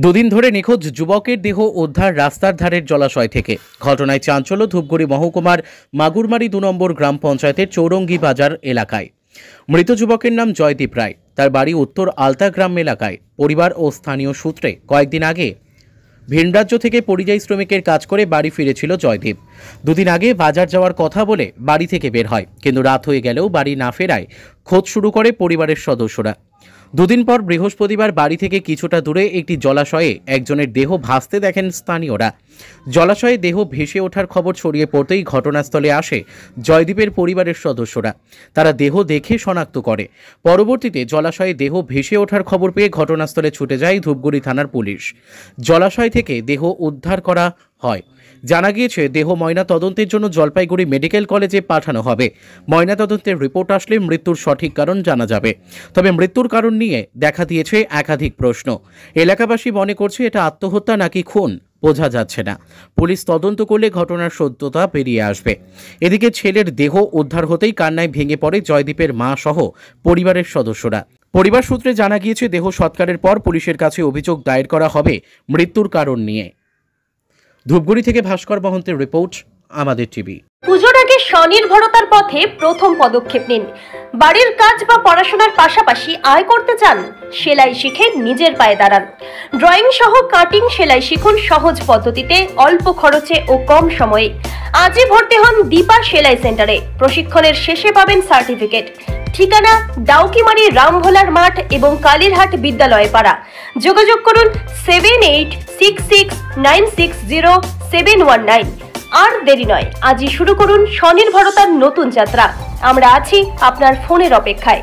দুদিন ধরে নিখোঁজ যুবকের দেহ উদ্ধার রাস্তার ধারের জলাশয় থেকে। ঘটনায় চাঞ্চল্য ধূপগুড়ি মহকুমার মাগুরমারি ২ নম্বর গ্রাম পঞ্চায়েতের চৌরঙ্গি বাজার এলাকায়। মৃত যুবকের নাম জয়দীপ রায়। তার বাড়ি উত্তর আলতা গ্রাম এলাকায়। পরিবার ও স্থানীয় সূত্রে কয়েকদিন আগে ভিন রাজ্য থেকে পরিযায়ী শ্রমিকের কাজ করে বাড়ি ফিরেছিল জয়দীপ। দুদিন আগে বাজার যাওয়ার কথা বলে বাড়ি থেকে বের হয়, কিন্তু রাত হয়ে গেলেও বাড়ি না ফেরায় খোঁজ শুরু করে পরিবারের সদস্যরা। দুদিন পর বৃহস্পতিবার বাড়ি থেকে কিছুটা দূরে একটি জলাশয়ে একজনের দেহ ভাসতে দেখেন স্থানীয়রা। জলাশয়ে দেহ ভেসে ওঠার খবর ছড়িয়ে পড়তেই ঘটনাস্থলে আসে জয়দীপের পরিবারের সদস্যরা। তারা দেহ দেখে শনাক্ত করে। পরবর্তীতে জলাশয়ে দেহ ভেসে ওঠার খবর পেয়ে ঘটনাস্থলে ছুটে যায় ধূপগুড়ি থানার পুলিশ। জলাশয় থেকে দেহ উদ্ধার করা হয়। জানা গিয়েছে দেহ ময়না তদন্তের জন্য জলপাইগুড়ি মেডিকেল কলেজে পাঠানো হবে। ময়না তদন্তের রিপোর্ট আসলে মৃত্যুর সঠিক কারণ জানা যাবে। তবে মৃত্যুর কারণ নিয়ে দেখা দিয়েছে একাধিক প্রশ্ন। এলাকাবাসী মনে করছে এটা আত্মহত্যা নাকি খুন বোঝা যাচ্ছে না। পুলিশ তদন্ত করলে ঘটনার সত্যতা বেরিয়ে আসবে। এদিকে ছেলের দেহ উদ্ধার হতেই কান্নায় ভেঙে পড়ে জয়দীপের মা সহ পরিবারের সদস্যরা। পরিবার সূত্রে জানা গিয়েছে দেহ সৎকারের পর পুলিশের কাছে অভিযোগ দায়ের করা হবে মৃত্যুর কারণ নিয়ে। ধূপগুড়ি থেকে ভাস্কর মহন্তের রিপোর্ট, আমাদের টিভি। পুজোর আগে স্বনির্ভরতার পথে প্রথম পদক্ষেপ নিন। বাড়ির কাজ বা পড়াশোনার পাশাপাশি আয় করতে চান? সেলাই শিখে নিজের পায়ে দাঁড়ান। ড্রয়িং সহ কাটিং সেলাই শিখুন সহজ পদ্ধতিতে, অল্প খরচে ও কম সময়ে। আজই ভর্তি হন দীপা সেলাই সেন্টারে। প্রশিক্ষণের শেষে পাবেন সার্টিফিকেট। ঠিকানা ডাউকিমারি রামভোলার মাঠ এবং কালীরহাট বিদ্যালয় পাড়া। যোগাযোগ করুন 7866960719। আর দেরি নয়, আজই শুরু করুন স্বনির্ভরতার নতুন যাত্রা। আমরা আছি আপনার ফোনের অপেক্ষায়।